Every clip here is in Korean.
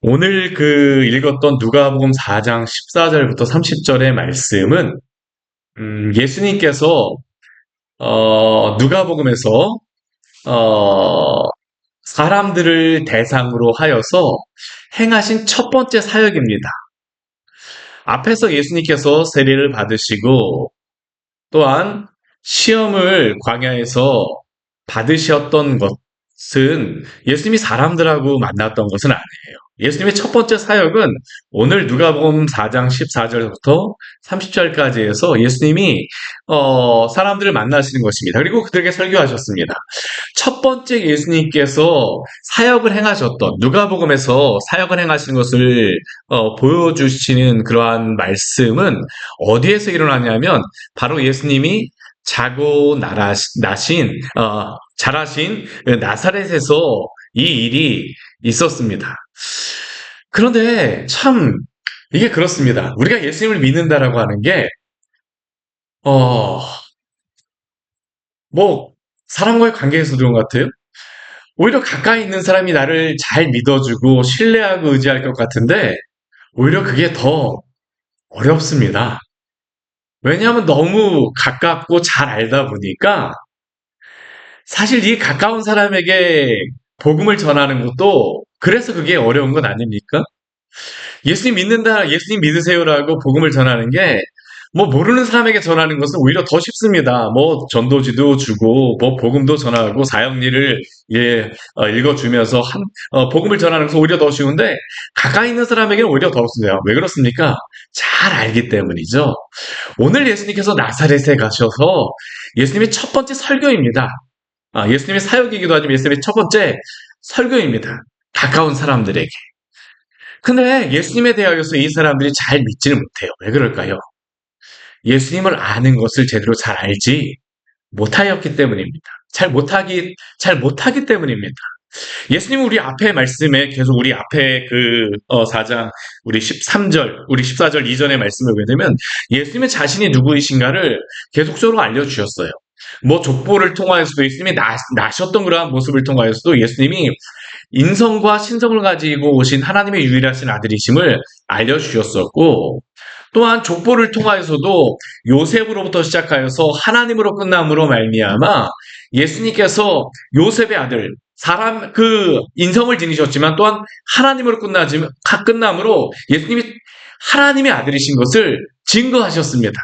오늘 읽었던 누가복음 4장 14절부터 30절의 말씀은 예수님께서 누가복음에서 어, 사람들을 대상으로 하여서 행하신 첫 번째 사역입니다. 앞에서 예수님께서 세례를 받으시고 또한 시험을 광야에서 받으셨던 것은 예수님이 사람들하고 만났던 것은 아니에요. 예수님의 첫 번째 사역은 오늘 누가복음 4장 14절부터 30절까지 해서 예수님이 사람들을 만나시는 것입니다. 그리고 그들에게 설교하셨습니다. 첫 번째 예수님께서 사역을 행하셨던 누가복음에서 사역을 행하시는 것을 보여주시는 그러한 말씀은 어디에서 일어나냐면 바로 예수님이 자라신 나사렛에서 이 일이 있었습니다. 그런데 참 이게 그렇습니다. 우리가 예수님을 믿는다라고 하는 게 어, 뭐 사람과의 관계에서도 그런 것 같아요. 오히려 가까이 있는 사람이 나를 잘 믿어주고 신뢰하고 의지할 것 같은데 오히려 그게 더 어렵습니다. 왜냐하면 너무 가깝고 잘 알다 보니까 사실 이 가까운 사람에게 복음을 전하는 것도 그래서 그게 어려운 건 아닙니까? 예수님 믿는다, 예수님 믿으세요라고 복음을 전하는 게 뭐 모르는 사람에게 전하는 것은 오히려 더 쉽습니다. 뭐 전도지도 주고 뭐 복음도 전하고 사역리를 읽어주면서 복음을 전하는 것은 오히려 더 쉬운데 가까이 있는 사람에게는 오히려 더 어렵습니다. 왜 그렇습니까? 잘 알기 때문이죠. 오늘 예수님께서 나사렛에 가셔서 예수님의 첫 번째 설교입니다. 예수님의 사역이기도 하지만 예수님의 첫 번째 설교입니다. 가까운 사람들에게. 근데 예수님에 대하여서 이 사람들이 잘 믿지는 못해요. 왜 그럴까요? 예수님을 아는 것을 제대로 잘 알지 못하였기 때문입니다. 잘 못하기 때문입니다. 예수님은 우리 앞에 말씀에 계속 우리 앞에 4장 우리 13절, 우리 14절 이전의 말씀을 보게 되면 예수님의 자신이 누구이신가를 계속적으로 알려주셨어요. 뭐 족보를 통하여서도 예수님이 나셨던 그러한 모습을 통하여서도 예수님이 인성과 신성을 가지고 오신 하나님의 유일하신 아들이심을 알려주셨었고 또한 족보를 통하여서도 요셉으로부터 시작하여서 하나님으로 끝남으로 말미암아 예수님께서 요셉의 아들 사람 인성을 지니셨지만 또한 하나님으로 끝남으로 예수님이 하나님의 아들이신 것을 증거하셨습니다.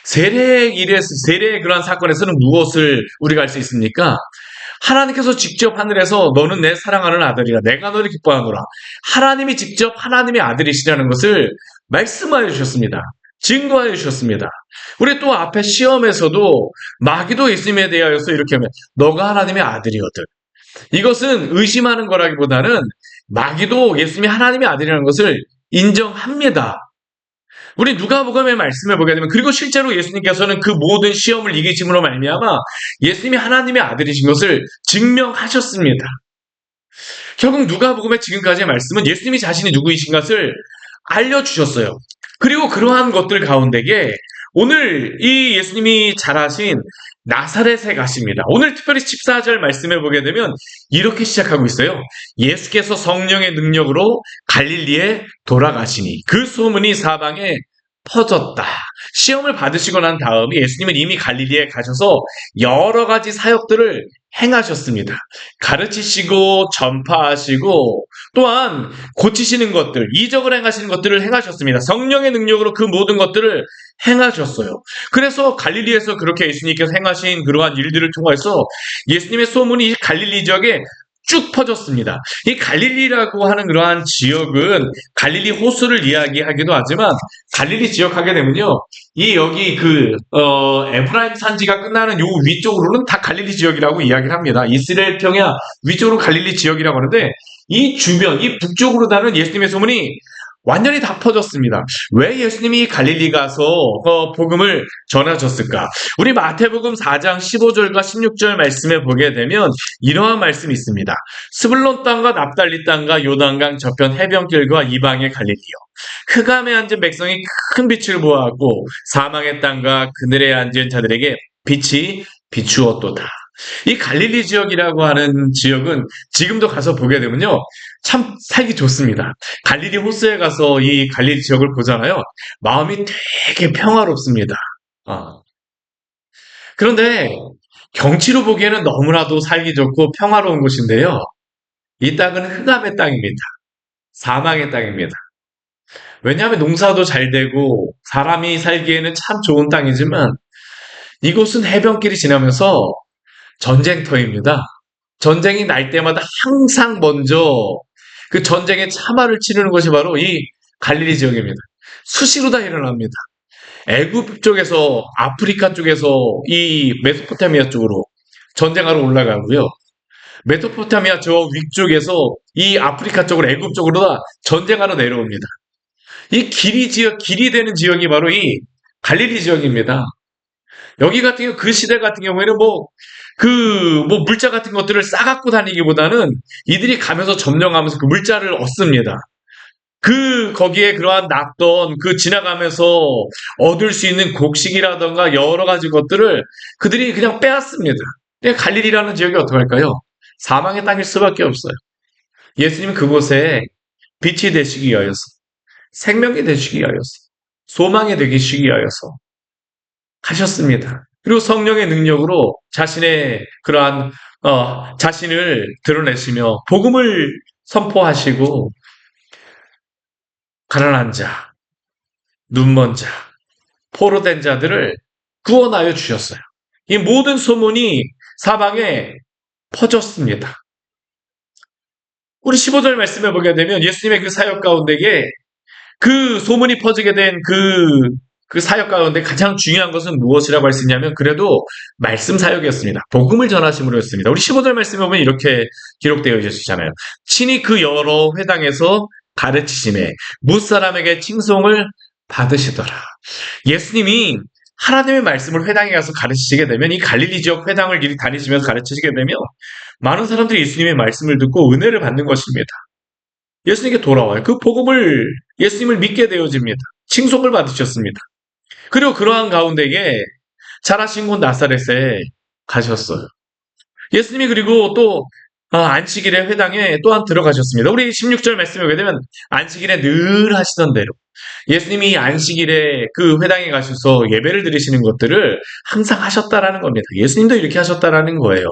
세례의 그러한 사건에서는 무엇을 우리가 알 수 있습니까? 하나님께서 직접 하늘에서 너는 내 사랑하는 아들이라 내가 너를 기뻐하노라. 하나님이 직접 하나님의 아들이시라는 것을 말씀하여 주셨습니다. 증거하여 주셨습니다. 우리 또 앞에 시험에서도 마귀도 예수님에 대하여서 이렇게 하면 너가 하나님의 아들이거든. 이것은 의심하는 거라기보다는 마귀도 예수님이 하나님의 아들이라는 것을 인정합니다. 우리 누가복음의 말씀을 보게 되면 그리고 실제로 예수님께서는 그 모든 시험을 이기심으로 말미암아 예수님이 하나님의 아들이신 것을 증명하셨습니다. 결국 누가복음의 지금까지의 말씀은 예수님이 자신이 누구이신 것을 알려주셨어요. 그리고 그러한 것들 가운데에 오늘 이 예수님이 자라신 나사렛에 가십니다. 오늘 특별히 14절 말씀을 보게 되면 이렇게 시작하고 있어요. 예수께서 성령의 능력으로 갈릴리에 돌아가시니 그 소문이 사방에 퍼졌다. 시험을 받으시고 난 다음에 예수님은 이미 갈릴리에 가셔서 여러 가지 사역들을 행하셨습니다. 가르치시고 전파하시고 또한 고치시는 것들, 이적을 행하시는 것들을 행하셨습니다. 성령의 능력으로 그 모든 것들을 행하셨어요. 그래서 갈릴리에서 그렇게 예수님께서 행하신 그러한 일들을 통해서 예수님의 소문이 갈릴리 지역에 쭉 퍼졌습니다. 이 갈릴리라고 하는 그러한 지역은 갈릴리 호수를 이야기하기도 하지만 갈릴리 지역 하게 되면요. 여기 에브라임 산지가 끝나는 요 위쪽으로는 다 갈릴리 지역이라고 이야기를 합니다. 이스라엘 평야 위쪽으로 갈릴리 지역이라고 하는데 이 주변, 이 북쪽으로 다는 예수님의 소문이 완전히 다 퍼졌습니다. 왜 예수님이 갈릴리 가서 복음을 전하셨을까? 우리 마태복음 4장 15절과 16절 말씀에 보게 되면 이러한 말씀이 있습니다. 스불론 땅과 납달리 땅과 요단강 저편 해변길과 이방의 갈릴리요. 흑암에 앉은 백성이 큰 빛을 보았고 사망의 땅과 그늘에 앉은 자들에게 빛이 비추었도다. 이 갈릴리 지역이라고 하는 지역은 지금도 가서 보게 되면요. 참 살기 좋습니다. 갈릴리 호수에 가서 이 갈릴리 지역을 보잖아요. 마음이 되게 평화롭습니다. 아, 그런데 경치로 보기에는 너무나도 살기 좋고 평화로운 곳인데요. 이 땅은 흑암의 땅입니다. 사망의 땅입니다. 왜냐하면 농사도 잘 되고 사람이 살기에는 참 좋은 땅이지만 이곳은 해변길이 지나면서 전쟁터입니다. 전쟁이 날 때마다 항상 먼저 그 전쟁의 참화를 치르는 것이 바로 이 갈릴리 지역입니다. 수시로 다 일어납니다. 애굽 쪽에서 아프리카 쪽에서 이 메소포타미아 쪽으로 전쟁하러 올라가고요. 메소포타미아 저 위쪽에서 이 아프리카 쪽으로 애굽 쪽으로 다 전쟁하러 내려옵니다. 이 길이 되는 지역이 바로 이 갈릴리 지역입니다. 여기 같은 경우 그 시대 같은 경우에는 뭐 물자 같은 것들을 싸갖고 다니기보다는 이들이 가면서 점령하면서 그 물자를 얻습니다. 거기에 그러한 났던 지나가면서 얻을 수 있는 곡식이라던가 여러 가지 것들을 그들이 그냥 빼앗습니다. 갈릴리라는 지역이 어떡할까요? 사망의 땅일 수밖에 없어요. 예수님은 그곳에 빛이 되시기 위하여서, 생명이 되시기 위하여서, 소망이 되시기 위하여서 하셨습니다. 그리고 성령의 능력으로 자신의 그러한 자신을 드러내시며 복음을 선포하시고 가난한 자, 눈먼 자, 포로된 자들을 구원하여 주셨어요. 이 모든 소문이 사방에 퍼졌습니다. 우리 15절 말씀에 보게 되면 예수님의 그 사역 가운데에 그 소문이 퍼지게 된 그 사역 가운데 가장 중요한 것은 무엇이라고 할 수 있냐면 그래도 말씀 사역이었습니다. 복음을 전하심으로였습니다. 우리 15절 말씀에 보면 이렇게 기록되어 있으시잖아요. 친히 그 여러 회당에서 가르치심에 무사람에게 칭송을 받으시더라. 예수님이 하나님의 말씀을 회당에 가서 가르치시게 되면 이 갈릴리 지역 회당을 길이 다니시면서 가르치시게 되면 많은 사람들이 예수님의 말씀을 듣고 은혜를 받는 것입니다. 예수님께 돌아와요. 그 복음을 예수님을 믿게 되어집니다. 칭송을 받으셨습니다. 그리고 그러한 가운데에 자라신 곳 나사렛에 가셨어요. 예수님이 그리고 또 안식일에 회당에 또한 들어가셨습니다. 우리 16절 말씀에 보게 되면 안식일에 늘 하시던 대로 예수님이 안식일에 그 회당에 가셔서 예배를 드리시는 것들을 항상 하셨다라는 겁니다. 예수님도 이렇게 하셨다라는 거예요.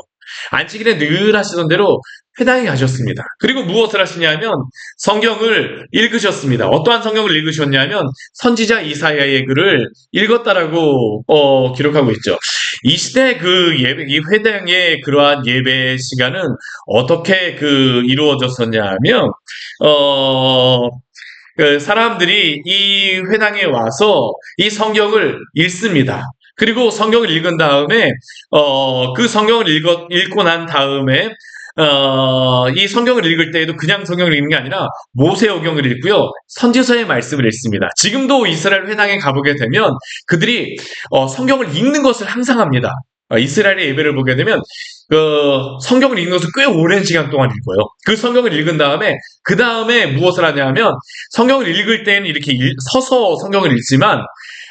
안식일에 늘 하시던 대로 회당에 가셨습니다. 그리고 무엇을 하시냐면 성경을 읽으셨습니다. 어떠한 성경을 읽으셨냐면 선지자 이사야의 글을 읽었다라고 기록하고 있죠. 이 시대 이 회당의 그러한 예배 시간은 어떻게 이루어졌었냐 하면 사람들이 이 회당에 와서 이 성경을 읽습니다. 그리고 성경을 읽은 다음에 그 성경을 읽고 난 다음에 이 성경을 읽을 때에도 그냥 성경을 읽는 게 아니라 모세오경을 읽고요. 선지서의 말씀을 읽습니다. 지금도 이스라엘 회당에 가보게 되면 그들이 성경을 읽는 것을 항상 합니다. 이스라엘의 예배를 보게 되면 성경을 읽는 것을 꽤 오랜 시간 동안 읽어요. 그 성경을 읽은 다음에 그 다음에 무엇을 하냐면 성경을 읽을 때는 이렇게 서서 성경을 읽지만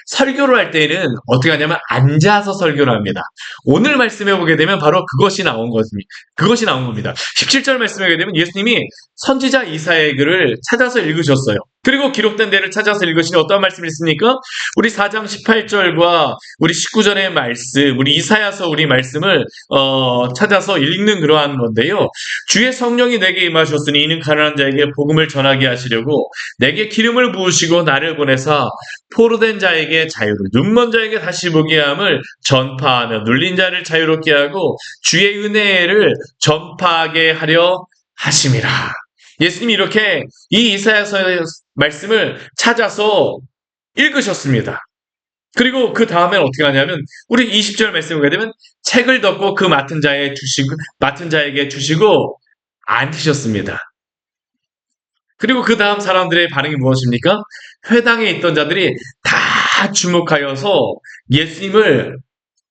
설교를 할 때는 어떻게 하냐면 앉아서 설교를 합니다. 오늘 말씀해 보게 되면 바로 그것이 나온 겁니다. 17절 말씀에 보게 되면 예수님이 선지자 이사야의 글을 찾아서 읽으셨어요. 그리고 기록된 데를 찾아서 읽으시니 어떤 말씀이 있습니까? 우리 4장 18절과 우리 19절의 말씀, 우리 이사야서 우리 말씀을 찾아서 읽는 그러한 건데요. 주의 성령이 내게 임하셨으니 이는 가난한 자에게 복음을 전하게 하시려고 내게 기름을 부으시고 나를 보내사 포로된 자에게 자유를, 눈먼 자에게 다시 보게 함을 전파하며 눌린 자를 자유롭게 하고 주의 은혜를 전파하게 하려 하심이라. 예수님이 이렇게 이 이사야서의 말씀을 찾아서 읽으셨습니다. 그리고 그 다음엔 어떻게 하냐면 우리 20절 말씀을 보게 되면 책을 덮고 그 맡은 자에게 주시고 앉히셨습니다. 그리고 그 다음 사람들의 반응이 무엇입니까? 회당에 있던 자들이 다 주목하여서 예수님을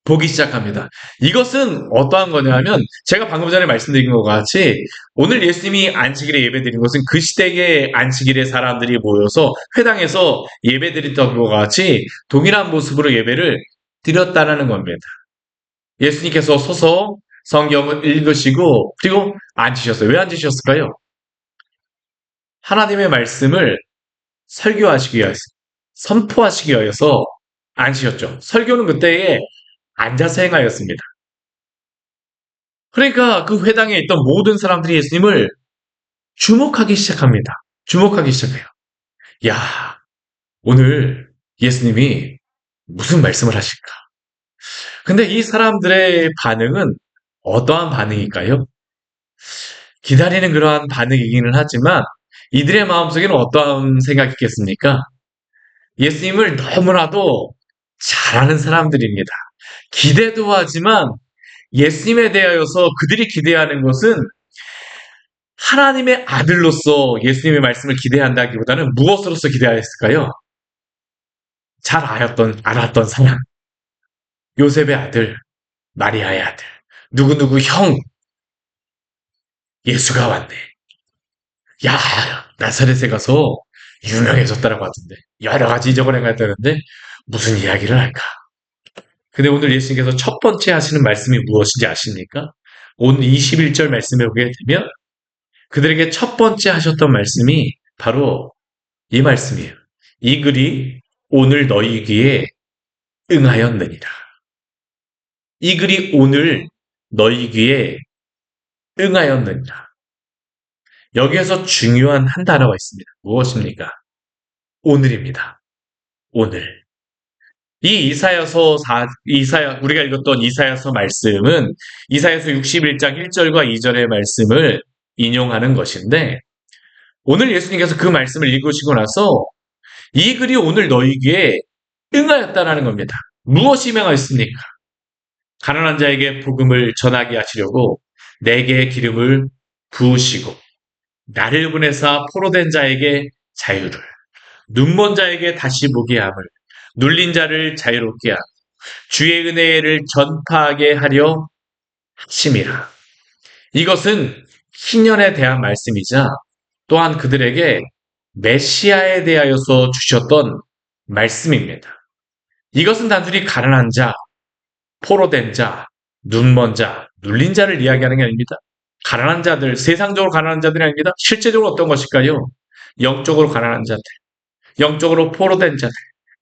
보기 시작합니다. 이것은 어떠한 거냐면 제가 방금 전에 말씀드린 것과 같이 오늘 예수님이 안식일에 예배드린 것은 그 시대의 안식일에 사람들이 모여서 회당에서 예배드렸던 것과 같이 동일한 모습으로 예배를 드렸다라는 겁니다. 예수님께서 서서 성경을 읽으시고 그리고 앉으셨어요. 왜 앉으셨을까요? 하나님의 말씀을 설교하시기 위해서, 선포하시기 위해서 앉으셨죠. 설교는 그때에 앉아서 행하였습니다. 그러니까 그 회당에 있던 모든 사람들이 예수님을 주목하기 시작합니다. 주목하기 시작해요. 야, 오늘 예수님이 무슨 말씀을 하실까? 근데 이 사람들의 반응은 어떠한 반응일까요? 기다리는 그러한 반응이기는 하지만 이들의 마음속에는 어떠한 생각이 있겠습니까? 예수님을 너무나도 잘 아는 사람들입니다. 기대도 하지만 예수님에 대하여서 그들이 기대하는 것은 하나님의 아들로서 예수님의 말씀을 기대한다기보다는 무엇으로서 기대하였을까요? 잘 알았던 사람. 요셉의 아들, 마리아의 아들, 누구누구 형, 예수가 왔네. 야, 나사렛에 가서 유명해졌다라고 하던데. 여러 가지 이적을 행했다는데 무슨 이야기를 할까? 근데 오늘 예수님께서 첫 번째 하시는 말씀이 무엇인지 아십니까? 오늘 21절 말씀에 보게 되면 그들에게 첫 번째 하셨던 말씀이 바로 이 말씀이에요. 이 글이 오늘 너희 귀에 응하였느니라. 이 글이 오늘 너희 귀에 응하였느니라. 여기에서 중요한 한 단어가 있습니다. 무엇입니까? 오늘입니다. 오늘. 이 우리가 읽었던 이사야서 말씀은 이사야서 61장 1절과 2절의 말씀을 인용하는 것인데, 오늘 예수님께서 그 말씀을 읽으시고 나서 이 글이 오늘 너희 귀에 응하였다라는 겁니다. 무엇이 명하였습니까? 가난한 자에게 복음을 전하게 하시려고 내게 기름을 부으시고 나를 보내사 포로된 자에게 자유를, 눈먼 자에게 다시 보게 함을, 눌린 자를 자유롭게 하고 주의 은혜를 전파하게 하려 하심이라. 이것은 희년에 대한 말씀이자 또한 그들에게 메시아에 대하여서 주셨던 말씀입니다. 이것은 단순히 가난한 자, 포로된 자, 눈먼 자, 눌린 자를 이야기하는 게 아닙니다. 가난한 자들, 세상적으로 가난한 자들이 아닙니다. 실제적으로 어떤 것일까요? 영적으로 가난한 자들, 영적으로 포로된 자들,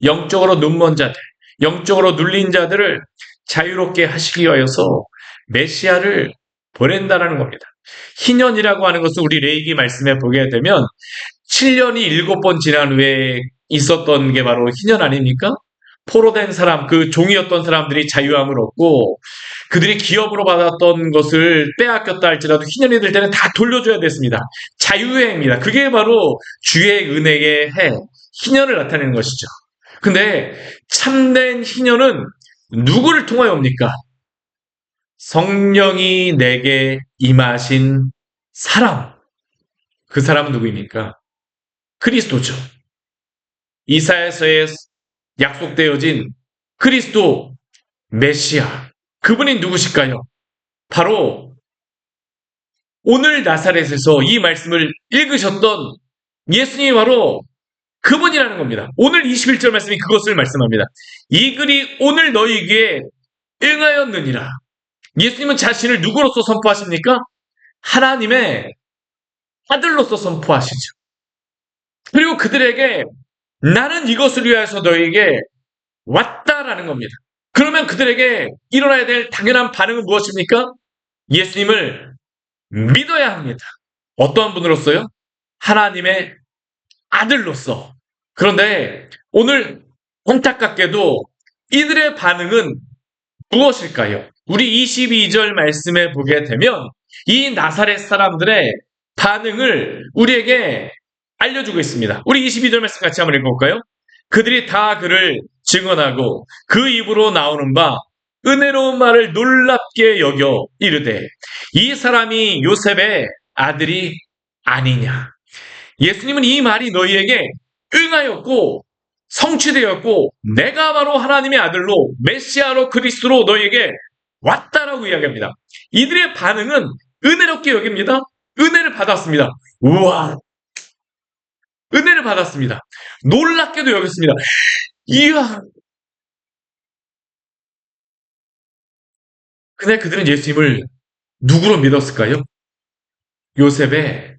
영적으로 눈먼 자들, 영적으로 눌린 자들을 자유롭게 하시기 위하여서 메시아를 보낸다라는 겁니다. 희년이라고 하는 것은 우리 레위기 말씀에 보게 되면 7년이 7번 지난 후에 있었던 게 바로 희년 아닙니까? 포로된 사람, 그 종이었던 사람들이 자유함을 얻고 그들이 기업으로 받았던 것을 빼앗겼다 할지라도 희년이 될 때는 다 돌려줘야 됐습니다. 자유의 해입니다. 그게 바로 주의 은혜의 해, 희년을 나타내는 것이죠. 근데 참된 희년은 누구를 통하여 옵니까? 성령이 내게 임하신 사람. 그 사람은 누구입니까? 그리스도죠. 이사야서에 약속되어진 그리스도 메시아. 그분이 누구실까요? 바로 오늘 나사렛에서 이 말씀을 읽으셨던 예수님이 바로 그분이라는 겁니다. 오늘 21절 말씀이 그것을 말씀합니다. 이 글이 오늘 너희에게 응하였느니라. 예수님은 자신을 누구로서 선포하십니까? 하나님의 아들로서 선포하시죠. 그리고 그들에게 나는 이것을 위해서 너희에게 왔다라는 겁니다. 그러면 그들에게 일어나야 될 당연한 반응은 무엇입니까? 예수님을 믿어야 합니다. 어떠한 분으로서요? 하나님의 아들로서. 그런데 오늘 안타깝게도 이들의 반응은 무엇일까요? 우리 22절 말씀에 보게 되면 이 나사렛 사람들의 반응을 우리에게 알려주고 있습니다. 우리 22절 말씀 같이 한번 읽어볼까요? 그들이 다 그를 증언하고 그 입으로 나오는 바 은혜로운 말을 놀랍게 여겨 이르되 이 사람이 요셉의 아들이 아니냐. 예수님은 이 말이 너희에게 응하였고 성취되었고 내가 바로 하나님의 아들로 메시아로 그리스도로 너희에게 왔다라고 이야기합니다. 이들의 반응은 은혜롭게 여깁니다. 은혜를 받았습니다. 우와, 은혜를 받았습니다. 놀랍게도 여겼습니다. 이야, 근데 그들은 예수님을 누구로 믿었을까요? 요셉의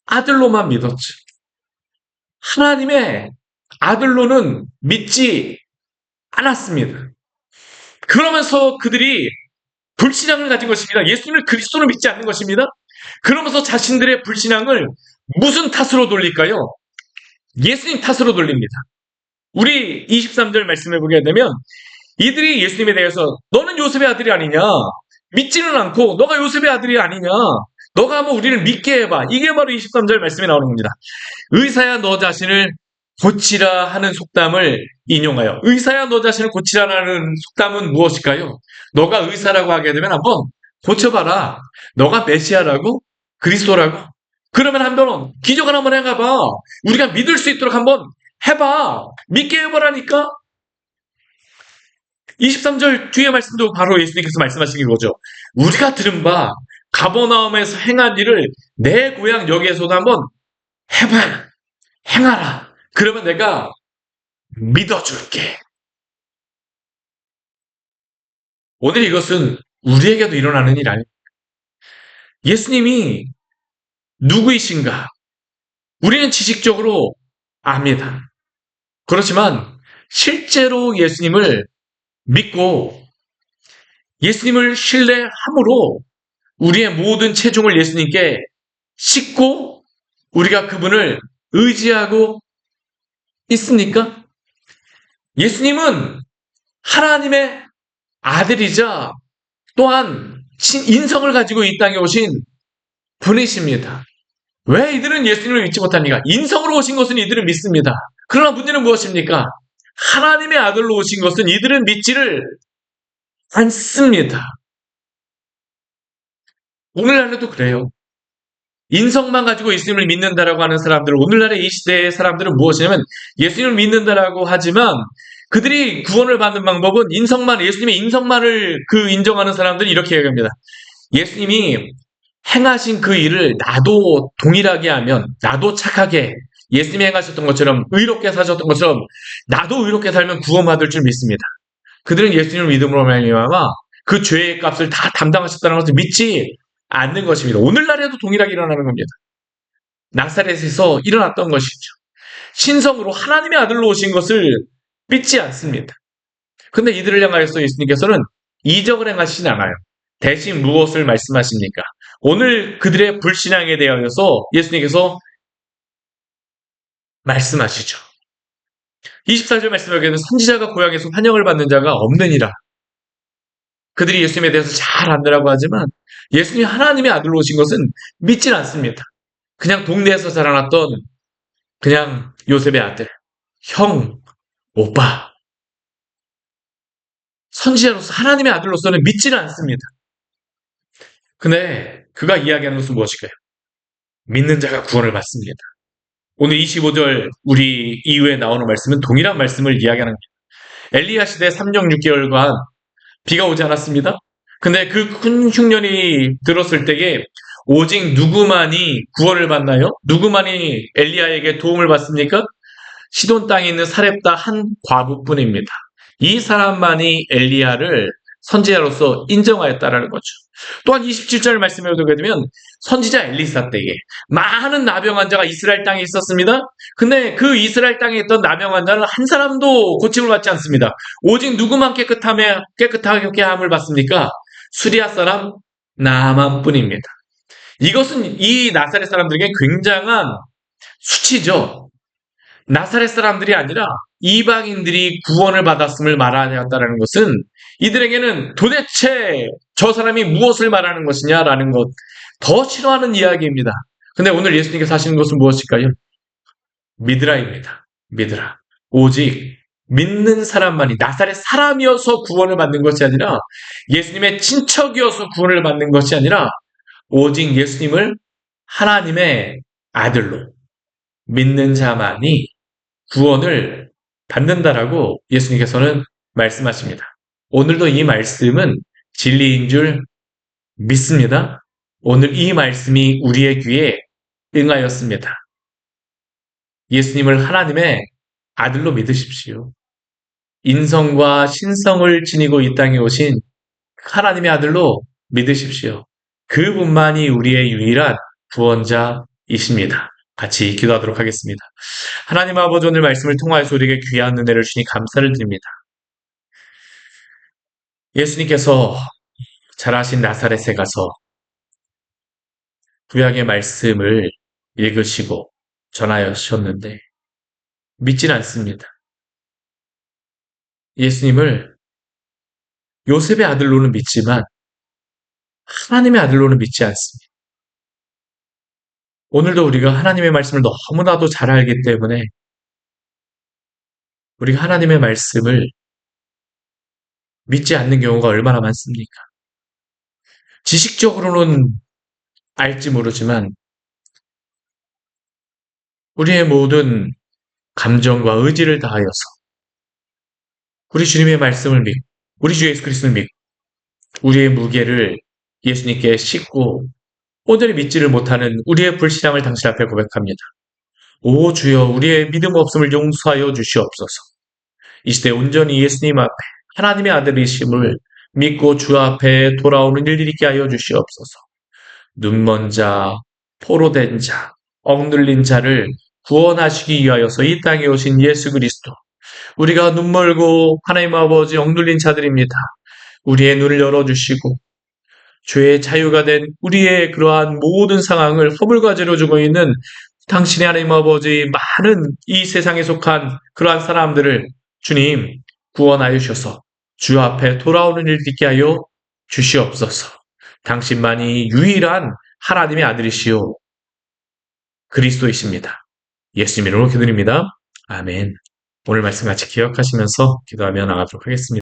아들로만 믿었죠. 하나님의 아들로는 믿지 않았습니다. 그러면서 그들이 불신앙을 가진 것입니다. 예수님을 그리스도로 믿지 않는 것입니다. 그러면서 자신들의 불신앙을 무슨 탓으로 돌릴까요? 예수님 탓으로 돌립니다. 우리 23절 말씀해 보게 되면 이들이 예수님에 대해서 너는 요셉의 아들이 아니냐? 믿지는 않고 너가 요셉의 아들이 아니냐? 너가 한번 우리를 믿게 해봐. 이게 바로 23절 말씀에 나오는 겁니다. 의사야 너 자신을 고치라 하는 속담을 인용하여 의사야 너 자신을 고치라는 속담은 무엇일까요? 너가 의사라고 하게 되면 한번 고쳐봐라. 너가 메시아라고? 그리스도라고? 그러면 한번 기적을 한번 해가봐. 우리가 믿을 수 있도록 한번 해봐. 믿게 해보라니까? 23절 뒤에 말씀도 바로 예수님께서 말씀하신 거죠. 우리가 들은 바 가버나움에서 행한 일을 내 고향 여기에서도 한번 해봐. 행하라. 그러면 내가 믿어줄게. 오늘 이것은 우리에게도 일어나는 일 아닙니다. 예수님이 누구이신가? 우리는 지식적으로 압니다. 그렇지만 실제로 예수님을 믿고 예수님을 신뢰함으로 우리의 모든 체중을 예수님께 싣고 우리가 그분을 의지하고 있습니까? 예수님은 하나님의 아들이자 또한 인성을 가지고 이 땅에 오신 분이십니다. 왜 이들은 예수님을 믿지 못합니까? 인성으로 오신 것은 이들은 믿습니다. 그러나 문제는 무엇입니까? 하나님의 아들로 오신 것은 이들은 믿지를 않습니다. 오늘날에도 그래요. 인성만 가지고 예수님을 믿는다라고 하는 사람들, 오늘날의 이 시대의 사람들은 무엇이냐면 예수님을 믿는다라고 하지만 그들이 구원을 받는 방법은 예수님의 인성만을 인정하는 사람들은 이렇게 얘기합니다. 예수님이 행하신 그 일을 나도 동일하게 하면, 나도 착하게 예수님이 행하셨던 것처럼 의롭게 사셨던 것처럼 나도 의롭게 살면 구원받을 줄 믿습니다. 그들은 예수님을 믿음으로 말미암아 그 죄의 값을 다 담당하셨다는 것을 믿지 않는 것입니다. 오늘날에도 동일하게 일어나는 겁니다. 나사렛에서 일어났던 것이죠. 신성으로 하나님의 아들로 오신 것을 믿지 않습니다. 근데 이들을 향하여서 예수님께서는 이적을 행하시진 않아요. 대신 무엇을 말씀하십니까? 오늘 그들의 불신앙에 대하여서 예수님께서 말씀하시죠. 24절 말씀하기에는 선지자가 고향에서 환영을 받는 자가 없느니라. 그들이 예수님에 대해서 잘 안다라고 하지만 예수님이 하나님의 아들로 오신 것은 믿질 않습니다. 그냥 동네에서 자라났던 그냥 요셉의 아들, 형, 오빠. 선지자로서 하나님의 아들로서는 믿지는 않습니다. 근데 그가 이야기하는 것은 무엇일까요? 믿는 자가 구원을 받습니다. 오늘 25절 우리 이후에 나오는 말씀은 동일한 말씀을 이야기하는 겁니다. 엘리야 시대 3년 6개월간 비가 오지 않았습니다. 근데 그 큰 흉년이 들었을 때에 오직 누구만이 구원을 받나요? 누구만이 엘리야에게 도움을 받습니까? 시돈 땅에 있는 사렙다 한 과부뿐입니다. 이 사람만이 엘리야를 선지자로서 인정하였다라는 거죠. 또한 27절 말씀에 보게 되면 선지자 엘리사 때에 많은 나병 환자가 이스라엘 땅에 있었습니다. 근데 그 이스라엘 땅에 있던 나병 환자는 한 사람도 고침을 받지 않습니다. 오직 누구만 깨끗하게 함을 받습니까? 수리아 사람 나만뿐입니다. 이것은 이 나사렛 사람들에게 굉장한 수치죠. 나사렛 사람들이 아니라 이방인들이 구원을 받았음을 말하였다는 것은 이들에게는 도대체 저 사람이 무엇을 말하는 것이냐라는 것, 더 싫어하는 이야기입니다. 근데 오늘 예수님께서 하시는 것은 무엇일까요? 믿으라입니다. 믿으라. 오직 믿는 사람만이 나사렛 사람이어서 구원을 받는 것이 아니라 예수님의 친척이어서 구원을 받는 것이 아니라 오직 예수님을 하나님의 아들로 믿는 자만이 구원을 받는다라고 예수님께서는 말씀하십니다. 오늘도 이 말씀은 진리인 줄 믿습니다. 오늘 이 말씀이 우리의 귀에 응하였습니다. 예수님을 하나님의 아들로 믿으십시오. 인성과 신성을 지니고 이 땅에 오신 하나님의 아들로 믿으십시오. 그분만이 우리의 유일한 구원자이십니다. 같이 기도하도록 하겠습니다. 하나님 아버지, 오늘 말씀을 통하여서 우리에게 귀한 은혜를 주니 감사를 드립니다. 예수님께서 자라신 나사렛에 가서 구약의 말씀을 읽으시고 전하셨는데 믿진 않습니다. 예수님을 요셉의 아들로는 믿지만 하나님의 아들로는 믿지 않습니다. 오늘도 우리가 하나님의 말씀을 너무나도 잘 알기 때문에 우리가 하나님의 말씀을 믿지 않는 경우가 얼마나 많습니까? 지식적으로는 알지 모르지만 우리의 모든 감정과 의지를 다하여서 우리 주님의 말씀을 믿고 우리 주 예수 그리스도를 믿고 우리의 무게를 예수님께 싣고 온전히 믿지를 못하는 우리의 불신앙을 당신 앞에 고백합니다. 오 주여, 우리의 믿음 없음을 용서하여 주시옵소서. 이 시대 온전히 예수님 앞에 하나님의 아들이심을 믿고 주 앞에 돌아오는 일들이 있게 하여 주시옵소서. 눈먼 자, 포로된 자, 억눌린 자를 구원하시기 위하여서 이 땅에 오신 예수 그리스도, 우리가 눈멀고 하나님 아버지 억눌린 자들입니다. 우리의 눈을 열어주시고 죄의 자유가 된 우리의 그러한 모든 상황을 허물과제로 주고 있는 당신의 하나님 아버지 많은 이 세상에 속한 그러한 사람들을 주님 구원하여 주셔서 주 앞에 돌아오는 일 있게 하여 주시옵소서. 당신만이 유일한 하나님의 아들이시오 그리스도이십니다. 예수님 이름으로 기도드립니다. 아멘. 오늘 말씀 같이 기억하시면서 기도하며 나가도록 하겠습니다.